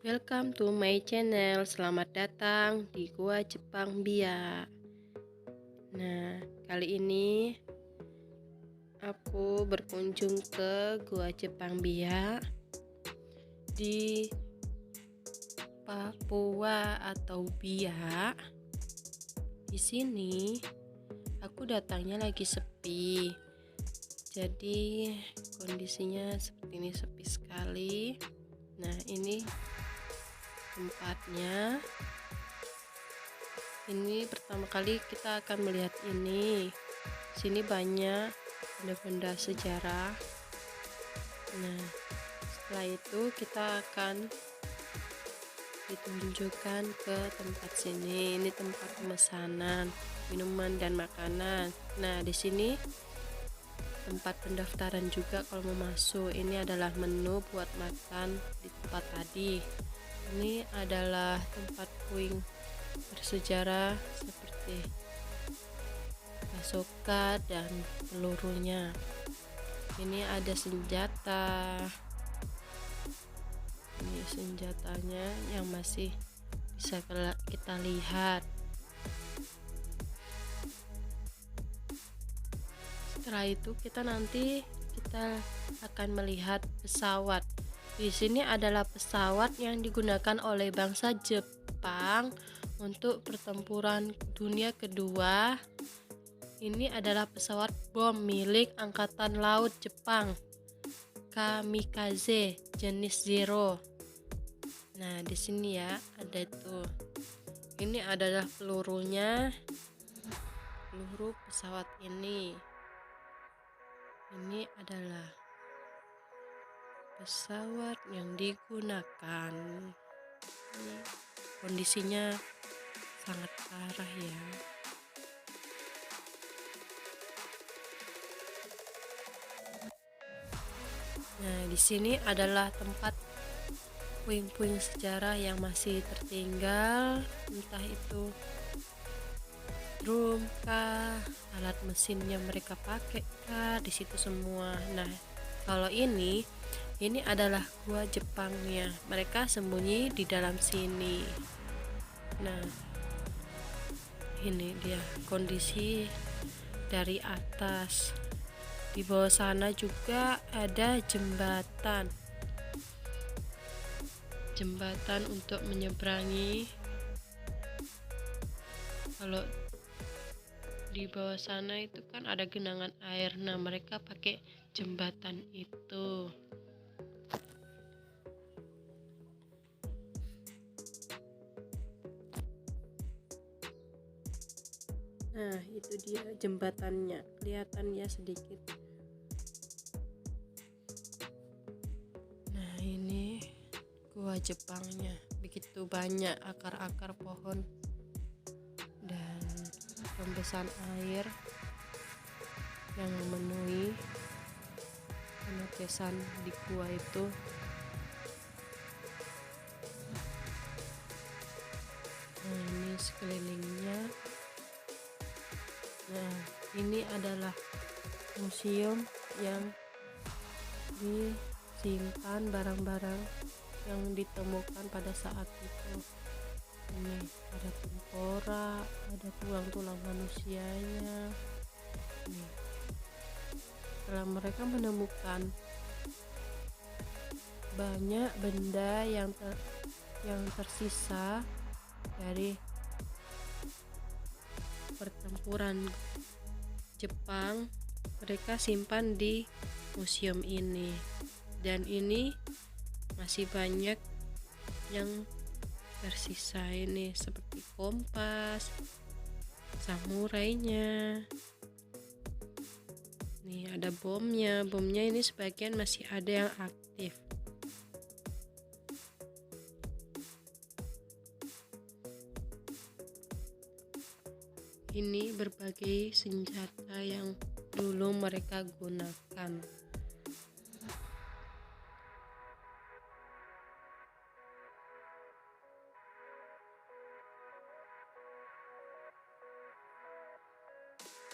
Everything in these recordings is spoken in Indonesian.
Welcome to my channel. Selamat datang di Gua Jepang Biak. Nah, kali ini aku berkunjung ke Gua Jepang Biak di Papua atau Biak. Di sini aku datangnya lagi sepi. Jadi kondisinya seperti ini, sepi sekali. Nah, ini tempatnya. Ini pertama kali kita akan melihat ini. Sini banyak benda-benda sejarah. Nah, setelah itu kita akan ditunjukkan ke tempat sini. Ini tempat pemesanan minuman dan makanan. Nah, di sini tempat pendaftaran juga kalau mau masuk. Ini adalah menu buat makan di tempat tadi. Ini adalah tempat puing bersejarah seperti basoka dan pelurunya. Ini ada senjata. Ini senjatanya yang masih bisa kita lihat. Setelah itu kita akan melihat pesawat. Di sini adalah pesawat yang digunakan oleh bangsa Jepang untuk pertempuran dunia kedua. Ini adalah pesawat bom milik Angkatan Laut Jepang, Kamikaze jenis Zero. Nah, di sini ya ada itu. Ini adalah pelurunya, peluru pesawat ini. Ini adalah pesawat yang digunakan. Ini kondisinya sangat parah ya. Nah, di sini adalah tempat puing-puing sejarah yang masih tertinggal, entah itu drum kah, alat mesinnya mereka pakai kah, di situ semua. Nah, kalau ini adalah gua Jepangnya. Mereka sembunyi di dalam sini. Nah, ini dia kondisi dari atas. Di bawah sana juga ada jembatan untuk menyeberangi. Kalau di bawah sana itu kan ada genangan air. Nah, mereka pakai jembatan itu. Nah, itu dia jembatannya. Kelihatannya sedikit. Nah, ini gua Jepangnya. Begitu banyak akar-akar pohon dan rembesan air yang memenuhi penetesan di gua itu. Nah, ini sekelilingnya. Nah, ini adalah museum yang disimpan barang-barang yang ditemukan pada saat itu. Ini ada tengkorak, ada tulang-tulang manusianya. Nih, setelah mereka menemukan banyak benda yang tersisa dari pertempuran Jepang, mereka simpan di museum ini. Dan ini masih banyak yang tersisa ini, seperti kompas, samurainya. Nih ada bomnya ini sebagian masih ada yang aktif. Ini berbagai senjata yang dulu mereka gunakan.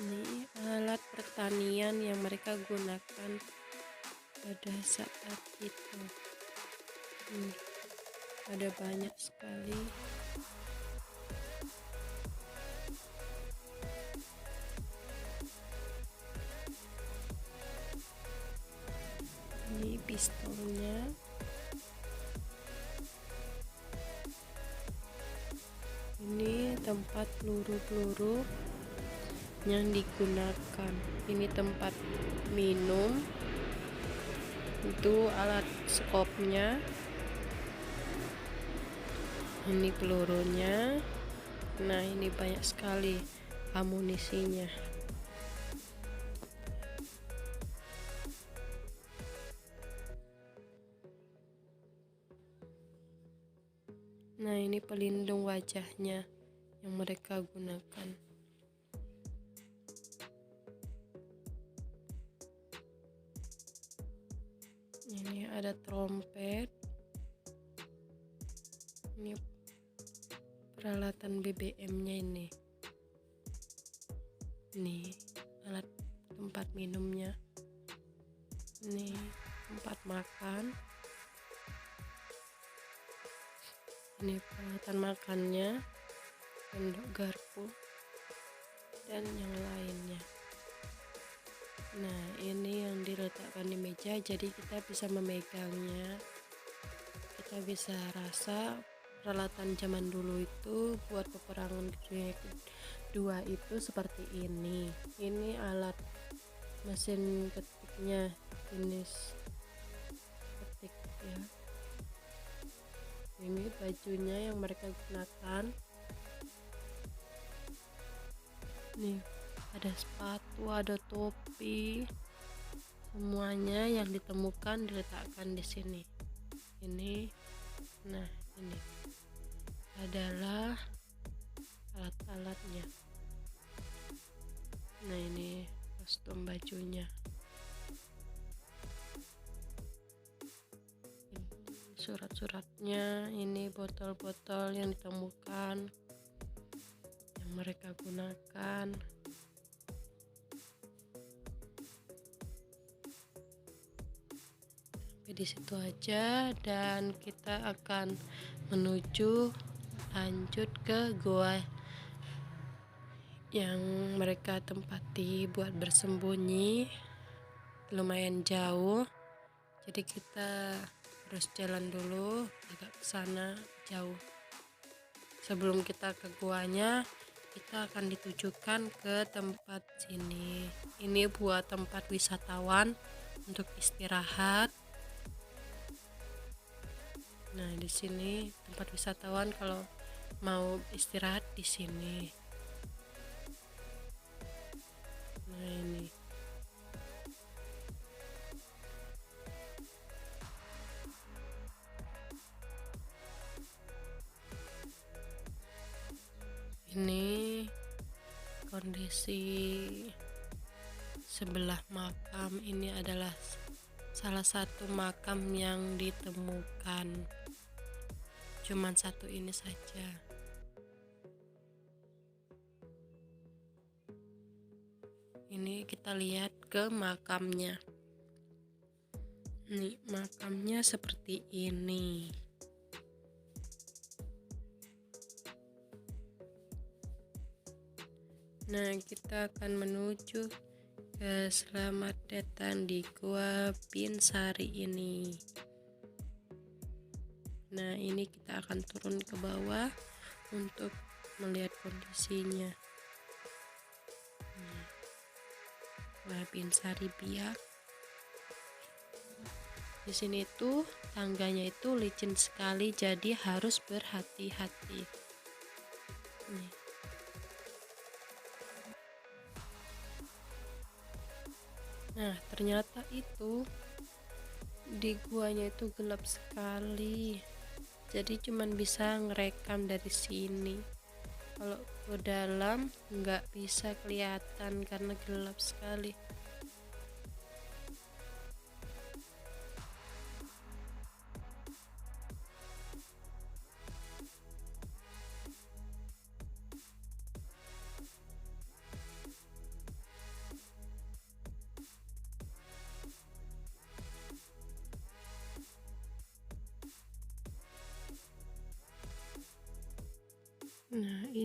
Ini alat pertanian yang mereka gunakan pada saat itu. ada banyak sekali. Ini pistolnya. Ini tempat peluru-peluru yang digunakan. Ini tempat minum. Itu alat skopnya. Ini pelurunya. Nah, ini banyak sekali amunisinya. Nah, ini pelindung wajahnya yang mereka gunakan. Ini ada trompet. Ini peralatan BBM-nya ini. Ini alat tempat minumnya. Ini tempat makan. Ini peralatan makannya, sendok garpu, dan yang lainnya. Nah, ini yang diletakkan di meja, jadi kita bisa memegangnya. Kita bisa rasa peralatan zaman dulu itu buat peperangan dunia kedua itu seperti ini. Ini alat mesin ketiknya, jenis ketik ya. Ini bajunya yang mereka gunakan. Nih, ada sepatu, ada topi. Semuanya yang ditemukan diletakkan di sini. Ini, nah ini adalah alat-alatnya. Nah, ini kostum bajunya. Surat-suratnya, ini botol-botol yang ditemukan yang mereka gunakan. Sampai di situ aja, dan kita akan menuju lanjut ke goa yang mereka tempati buat bersembunyi. Lumayan jauh, jadi kita harus jalan dulu agak ke sana jauh. Sebelum kita ke guanya, kita akan ditujukan ke tempat sini. Ini buat tempat wisatawan untuk istirahat. Nah, di sini tempat wisatawan kalau mau istirahat di sini. Nah, ini. Ini kondisi sebelah makam. Ini adalah salah satu makam yang ditemukan. Cuman satu ini saja. Ini kita lihat ke makamnya. Nih, makamnya seperti ini. Nah, kita akan menuju ke selamat datang di Gua Pinsari ini. Nah, ini kita akan turun ke bawah untuk melihat kondisinya. Gua Pinsari Biak. Di sini tuh tangganya itu licin sekali, jadi harus berhati-hati. Nih. Nah, ternyata itu di guanya itu gelap sekali, jadi cuman bisa ngerekam dari sini. Kalau ke dalam nggak bisa kelihatan karena gelap sekali.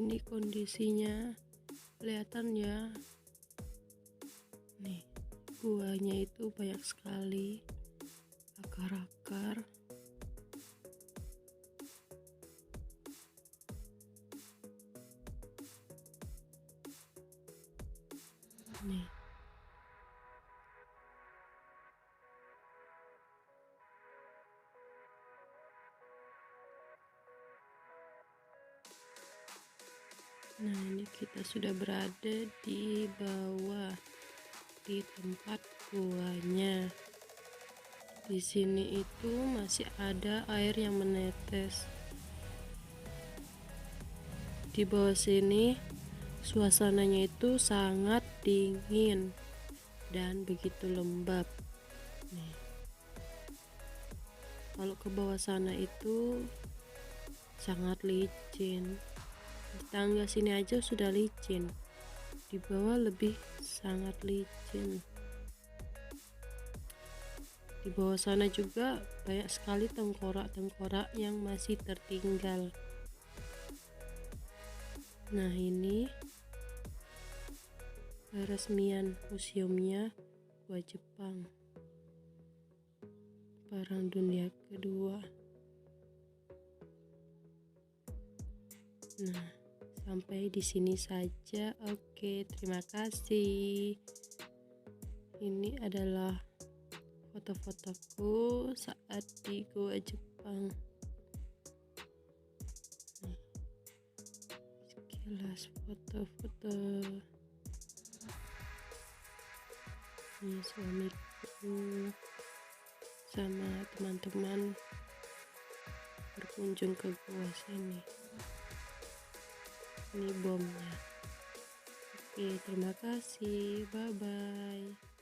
Ini kondisinya kelihatan ya, nih guanya itu banyak sekali akar-akar. Nih, nah ini kita sudah berada di bawah, di tempat guanya. Di sini itu masih ada air yang menetes. Di bawah sini suasananya itu sangat dingin dan begitu lembab. Nih, kalau ke bawah sana itu sangat licin. Di tangga sini aja sudah licin, di bawah lebih sangat licin. Di bawah sana juga banyak sekali tengkorak-tengkorak yang masih tertinggal. Nah, ini peresmian museumnya Gua Jepang Perang Dunia Kedua. Nah, sampai di sini saja. Oke, terima kasih. Ini adalah foto-fotoku saat di Gua Jepang. Nih, sekilas foto-foto. Ini suamiku sama teman-teman berkunjung ke gua sini. Ini bomnya. Oke, terima kasih. Bye bye.